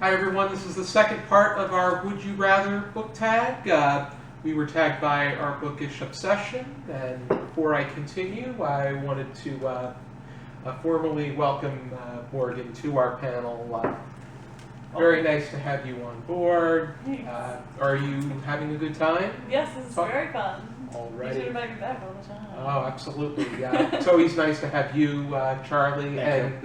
Hi everyone, this is the second part of our Would You Rather book tag. We were tagged by our bookish obsession, and before I continue, I wanted to formally welcome Morgen to our panel. Very nice to have you on board. Are you having a good time? Yes, this is very fun. Already. You should invite me back all the time. Oh, absolutely. It's always nice to have you, Charlie, and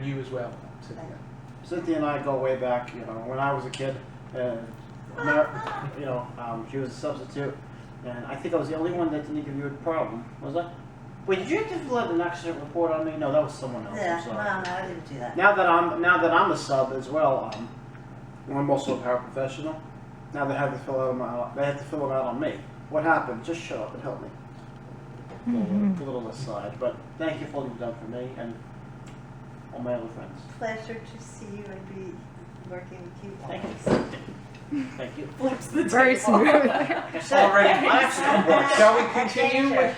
you as well, Cynthia. Cynthia and I go way back, when I was a kid, and, she was a substitute, and I think I was the only one that didn't give you a problem, was I? Wait, did you have to fill out an accident report on me? No, that was someone else. Yeah, I'm sorry. no, I didn't do that. Now that I'm a sub as well, I'm also a paraprofessional. Now they have to fill them out on me. What happened? Just shut up and help me. A little aside, but thank you for all you've done for me and all my other friends. Pleasure to see you and be working with you. Thank you. Thank you. Flips the Very table. smooth. Already. Shall we continue with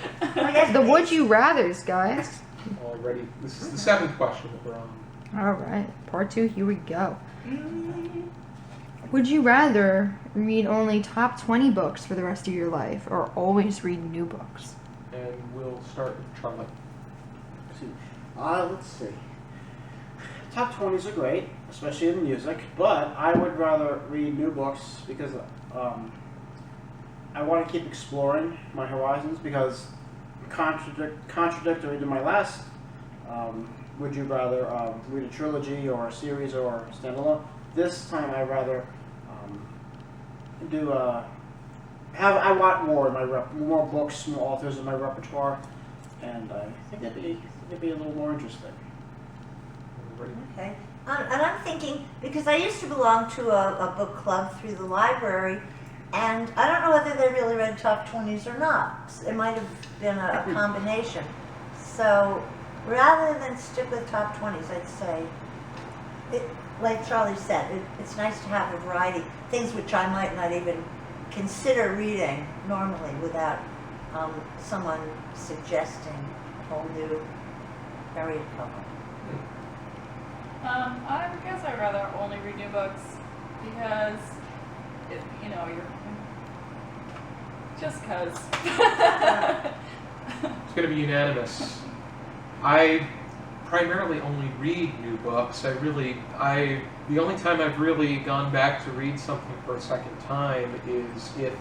The would you rathers, guys. already? This is the seventh question that we're on. All right, part 2. Here we go. Would you rather read only top 20 books for the rest of your life, or always read new books? And we'll start with Charlie. Let's see. Top 20s are great, especially in music, but I would rather read new books because I want to keep exploring my horizons, because contradictory to my last would you rather read a trilogy or a series or standalone, this time I'd rather I want more in my more books, more authors in my repertoire, and I think it'd be a little more interesting. Okay. And I'm thinking, because I used to belong to a book club through the library, and I don't know whether they really read top 20s or not. It might have been a combination. So rather than stick with top 20s, I'd say, like Charlie said, it's nice to have a variety, things which I might not even consider reading normally without someone suggesting a whole new area to cover. I guess I'd rather only read new books because, you're just because. It's going to be unanimous. I primarily only read new books. The only time I've really gone back to read something for a second time is if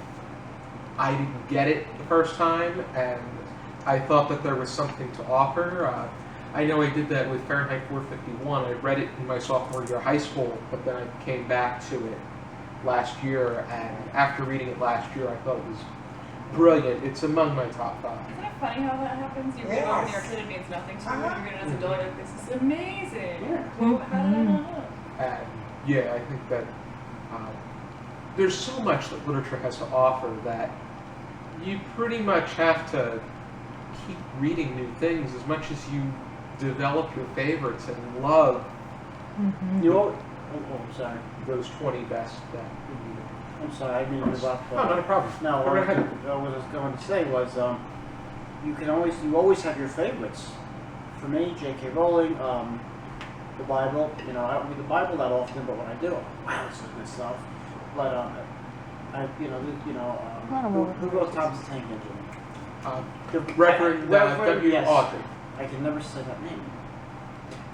I didn't get it the first time and I thought that there was something to offer. I know I did that with Fahrenheit 451. I read it in my sophomore year of high school, but then I came back to it last year, and after reading it last year, I thought it was brilliant. It's among my top 5. Isn't it funny how that happens? You read it when you're a kid, it means nothing to you. When you read it as an adult, you're like, this is amazing. Yeah. Well, how did I not know? And yeah, I think that there's so much that literature has to offer that you pretty much have to keep reading new things as much as you develop your favorites and love I'm sorry. those 20 best that I'm sorry, I didn't mean to interrupt. No, not a problem. No, Go ahead. what I was going to say was, you always have your favorites. For me, J.K. Rowling, the Bible. I don't read the Bible that often, but when I do, wow, this is good stuff. But who wrote Thomas the Tank Engine? The Reverend W. Yes. Audrey. I can never say that name.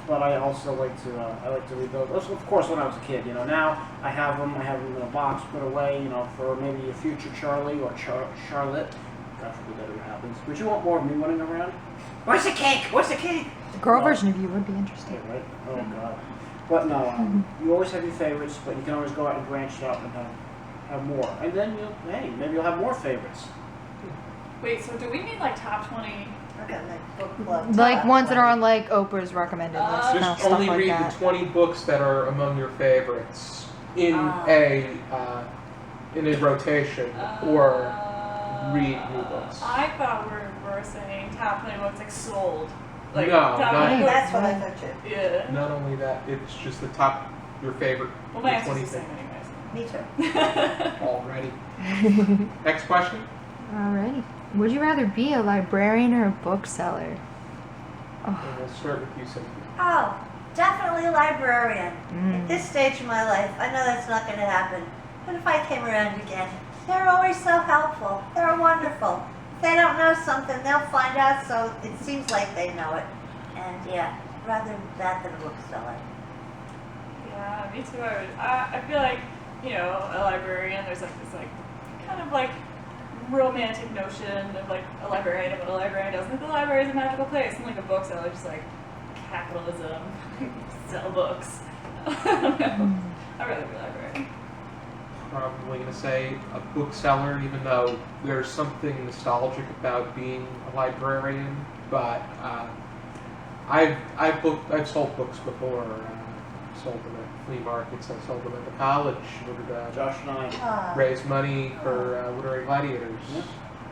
But I also like to read those. Of course, when I was a kid, now I have them in a box put away, for maybe a future Charlie or Charlotte. God forbid that ever happens. Would you want more of me running around? Where's the cake? Where's the cake? The girl version of you would be interesting. Yeah, right? Oh, God. But no, you always have your favorites, but you can always go out and branch out and have more. And then, maybe you'll have more favorites. Wait, so do we mean like top 20? Okay, like book club. Like ones that are on like Oprah's recommended list, kind of Just stuff only like read that. the 20 books that are among your favorites in a rotation, or read new books. I thought we were saying top 20 books like sold. Like, No, top not- 20 books. That's what I thought too. Yeah. Not only that, it's just the top, your favorite Well, my 20 answer's the same things anyways. Me too. already. Next question? Alrighty. Would you rather be a librarian or a bookseller? And we'll start with you, Cynthia. Oh, definitely a librarian. At this stage of my life, I know that's not going to happen. But if I came around again, they're always so helpful. They're wonderful. If they don't know something, they'll find out, so it seems like they know it. And yeah, rather that than a bookseller. Yeah, me too. I feel like, you know, a librarian, there's like this like kind of like romantic notion of like a librarian and what a librarian does. Like the library is a magical place, and like a bookseller is just like capitalism, sell books. I don't know. I'd rather be a librarian. Probably going to say a bookseller, even though there's something nostalgic about being a librarian. But I've sold books before. Sold them at flea markets. I sold them at the college. Josh and I. Raise money for Literary Gladiators. Yeah.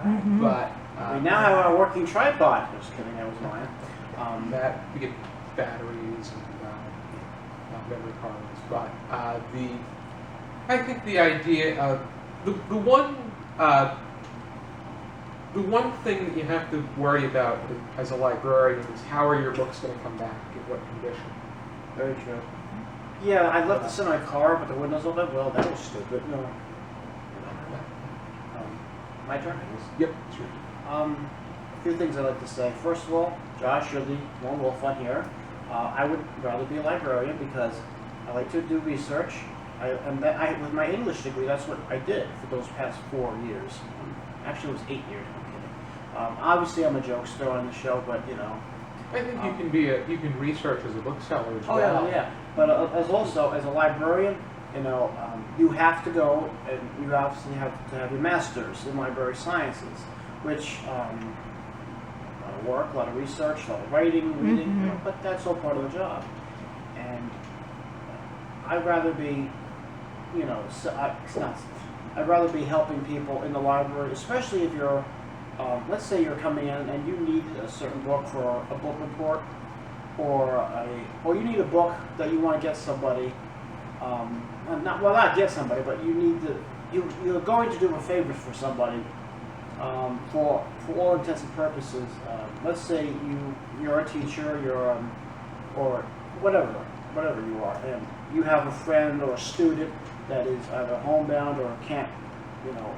Mhm. But We now have a working tripod. Just kidding, that was mine. that we get batteries and memory cards. But I think the idea of the one thing that you have to worry about as a librarian is how are your books going to come back, in what condition. Very true. Yeah, I left this in my car, but the windows all that well. That was stupid. No. My turn, I guess. Yep, sure. A few things I'd like to say. First of all, Josh, you're the lone wolf on here. I would rather be a librarian because I like to do research. With my English degree, that's what I did for those past 4 years. Actually, it was 8 years. I'm kidding. Obviously, I'm a jokester on the show, but you know. I think you can research as a bookseller as Oh well. yeah. But as a librarian, you know, you have to go and you obviously have to have your master's in library sciences, which a lot of work, a lot of research, a lot of writing, reading, you know, but that's all part of the job. And I'd rather be, you know, I'd rather be helping people in the library, especially if you're, let's say you're coming in and you need a certain book for a book report, or you need a book that you want to get somebody, not get somebody, but you need to, you're going to do a favor for somebody, for all intents and purposes. Let's say you're a teacher, or whatever you are, and you have a friend or a student that is either homebound or can't, you know,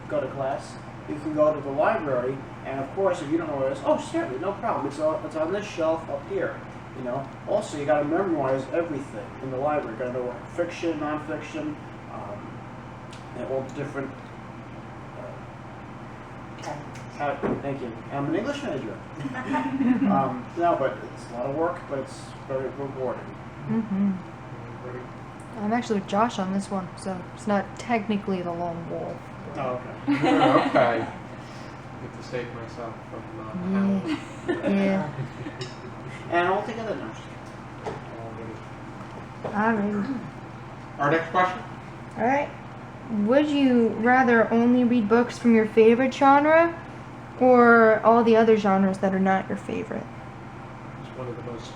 go to class. You can go to the library, and of course, if you don't know where it is, oh, certainly, no problem. It's on this shelf up here. You know. Also, you got to memorize everything in the library. You got to know fiction, nonfiction, and all the different. Thank you. I'm an English major. No, but it's a lot of work, but it's very rewarding. Mm-hmm. I'm actually with Josh on this one, so it's not technically the lone wolf. Oh, okay. Okay. Get to save myself from Yeah. And all together now. Alright. Our next question? Alright. Would you rather only read books from your favorite genre, or all the other genres that are not your favorite? It's one of the most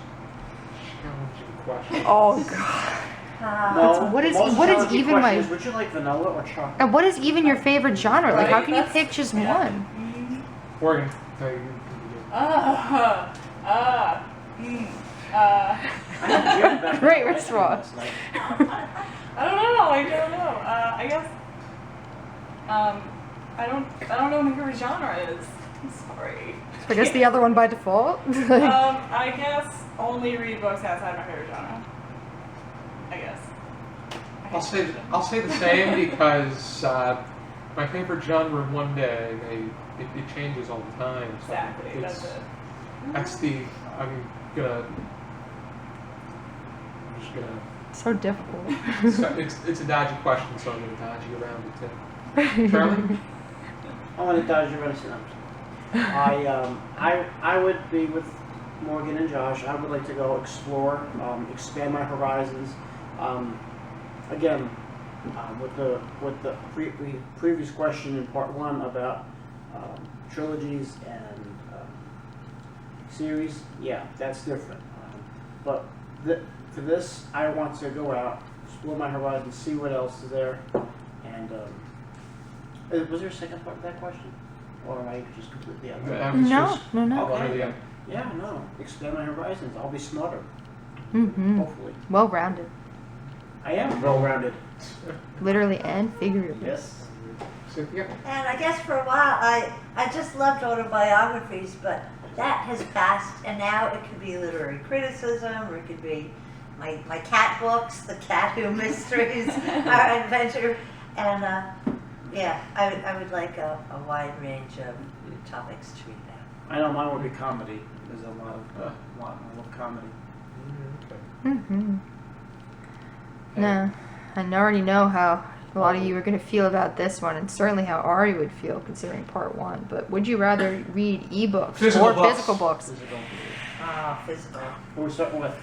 challenging questions. Oh god. No, what is- the most what is challenging even question my- is, would you like vanilla or chocolate? And what is even your favorite genre? Like, how Right, can you that's- pick just yeah. one? Morgen, tell you. I had Jim back Great in the restaurant. last night. I don't know. I guess. I don't know what my favorite genre is. I'm sorry. I guess the other one by default. I guess only read books outside my favorite genre. I guess. I'll say the same because my favorite genre one day it changes all the time. So Exactly. That's it. That's the I'm just gonna. So difficult. So it's a dodgy question, so I'm gonna dodge you around it too. Charlie? I want to dodge your medicine. I would be with Morgan and Josh. I would like to go explore, expand my horizons. Again, with the previous question in part one about trilogies and series, yeah, that's different. But for this, I want to go out, explore my horizons, see what else is there, and. Was there a second part of that question? Or am I just completely out of it? That was No, just no. one or Okay. the other. Yeah, no. Expand my horizons. I'll be smarter. Mm-hmm. Hopefully. Well-rounded, I am well-rounded. literally and figuratively. Yes. Cynthia? And I guess for a while, I just loved autobiographies, but that has passed, and now it could be literary criticism, or it could be my cat books, the Cat Who Mysteries, our adventure, and yeah, I would like a wide range of topics to read about. I know mine would be comedy. There's a lot of I love comedy. Mm-hmm. No, I already know how a lot of you are going to feel about this one, and certainly how Ari would feel considering part one. But would you rather read ebooks or physical books? Physical. Physical. What are we starting with?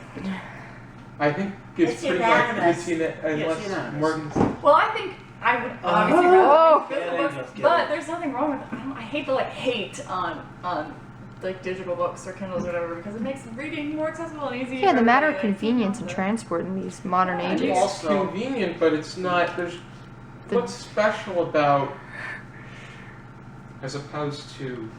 I think it's It's pretty unanimous. unless unanimous. Morgan. Well, I think I would obviously Oh. rather read physical Yeah, books, just but kidding. there's nothing wrong with I hate the hate on like digital books or Kindles or whatever because it makes reading more accessible and easy. Yeah, for the matter of everybody. convenience and transport in these modern Yeah, It's ages. Also- convenient, but it's not. There's The- what's special about, as opposed to.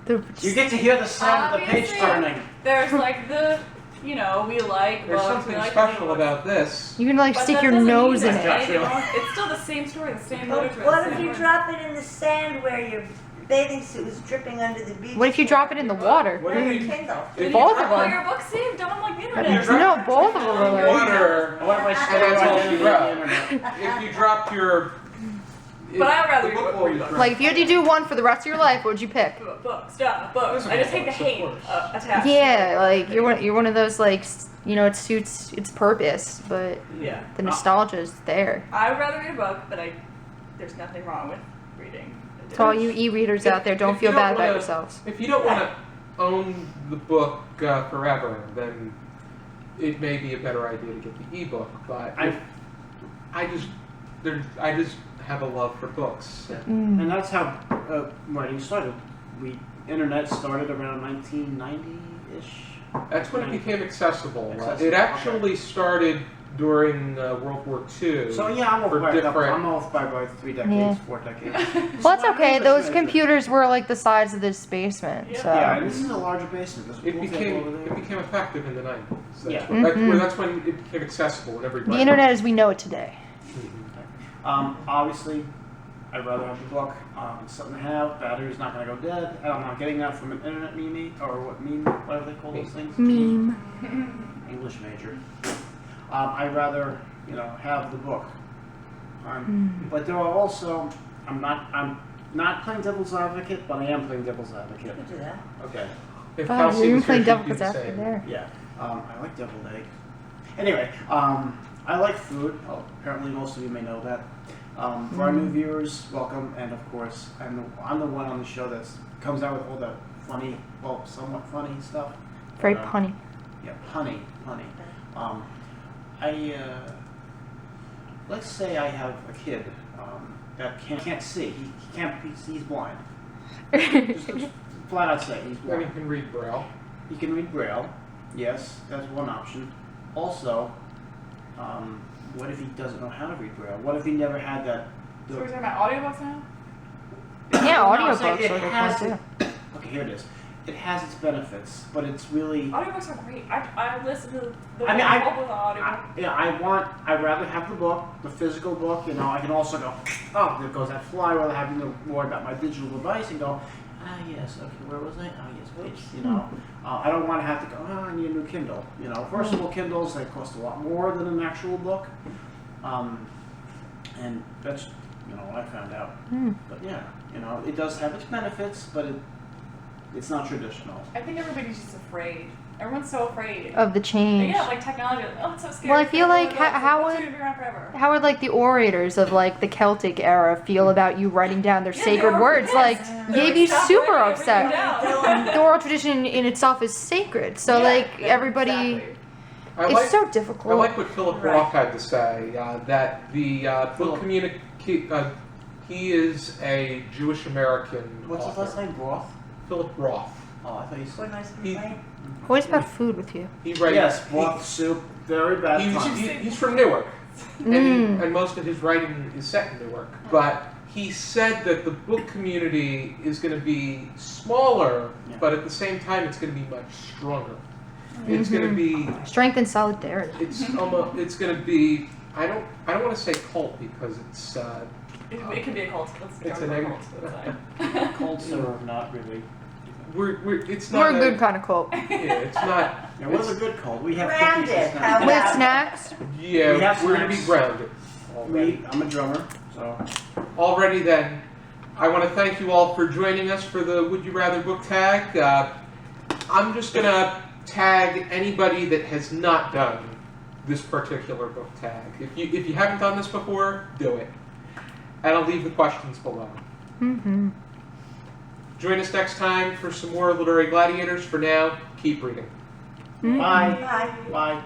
You get to hear the sound of the page Obviously. turning. There's like the we like There's books, something we like special books. about this. You can like But stick that your doesn't nose mean in there's it. anything wrong. It's still the same story, the same But literature. what the if same you words. drop it in the sand where your bathing suit was dripping under the beach? What if you drop it in the water? What Or if your you- Kindle? If Both you of All them. your books saved on like the If internet. you No, both of them are like. water, What if I and stole that's all it she on the wrote. internet? If you drop your. But I'd rather the book read will be books. dropped. Like if you had to do one for the rest of your life, what would you pick? Books, books. I just hate the Of hate course. attached. Yeah, like you're one of those like it suits its purpose, but Yeah. the nostalgia is there. I would rather read a book, but there's nothing wrong with reading. To all you e-readers out there, don't If you feel bad about wanna- yourselves. If you don't want to own the book forever, then it may be a better idea to get the ebook. But I just have a love for books. Mm. And that's how writing started. Internet started around 1990-ish. That's when it became accessible. Accessible, It actually started during World War II. So yeah, I'm for off by different. I'm off by about 3 decades, Yeah. 4 decades. Well, it's My okay. neighbor's Those major. computers were like the size of this basement, Yeah. so. Yeah, and this is a larger basement. There's a It pool table became over there. effective in the 90s. That's, Yeah. when, that's when it became accessible and everybody. The internet as we know it today. Obviously, I'd rather have the book. It's something to have. Battery's not going to go dead. And I'm not getting that from an internet meme or whatever they call those things. Meme. English major. I'd rather, have the book. But there are also, I'm not playing devil's advocate, but I am playing devil's advocate. You could do that. Okay. If Oh, Kelsey you're was playing here, she'd devil's do the advocate same. there. Yeah. I like deviled egg. Anyway, I like food. Oh, apparently most of you may know that. For our new viewers, welcome. And of course, I'm the one on the show that comes out with all the funny, somewhat funny stuff. Very But, punny. Yeah, punny. Let's say I have a kid that can't see. He can't. He's blind. Just flat out say he's Then blind. you can read Braille. He can read Braille. Yes, that's one option. Also, what if he doesn't know how to read Braille? What if he never had that? So we're talking about audiobooks now? Yeah, No, I'm audiobooks saying are it good has ones, too. Okay, here it is. It has its benefits, but it's really. Audiobooks are great. I listen to the I mean, whole with the audiobook. I'd rather have the book, the physical book. I can also go, oh, there goes that fly, rather having to worry about my digital device and go, yes, okay, where was I? Yes, whoops, I don't want to have to go, I need a new Kindle. First of all, Kindles, they cost a lot more than an actual book. And that's, what I found out. But yeah, it does have its benefits, but it's not traditional. I think everybody's just afraid. Everyone's so afraid. Of the change. Yeah, like technology. Oh, it's so scary. Well, I feel like how what's would gonna be around forever? how would like the orators of like the Celtic era feel about you writing down their Yeah, sacred they were words? pissed. Like They they'd would be stop super writing everything upset. down. The oral tradition in itself is sacred, so Yeah, like everybody, exactly. I it's so difficult. I like what Philip Right. Roth had to say, that the book community, he is a Jewish American What's his author. last name? Broth? Philip Roth. Oh, I thought you What said. nice He- complaint. Always about food with you. He writes. Yes, broth soup. Very bad fun. He's from Newark, Mm. and most of his writing is set in Newark. But he said that the book community is going to be smaller, Yeah. but at the same time, it's going to be much stronger. It's going to be. Strength and solidarity. It's almost. It's going to be. I don't want to say cult because it's. It could be a cult. It's a negative negative. cult. It's fine. Cults are not really. It's not. We're a good kind of cult. Yeah, it's not. Yeah, what's a good cult? We have Grounded, cookies and how snacks. With snacks. Yeah, We have we're going to be snacks. grounded. Already. I'm a drummer, so. Alrighty then. I want to thank you all for joining us for the Would You Rather book tag. I'm just going to tag anybody that has not done this particular book tag. If you haven't done this before, do it. And I'll leave the questions below. Mm-hmm. Join us next time for some more Literary Gladiators. For now, keep reading. Mm-hmm. Bye. Bye. Bye.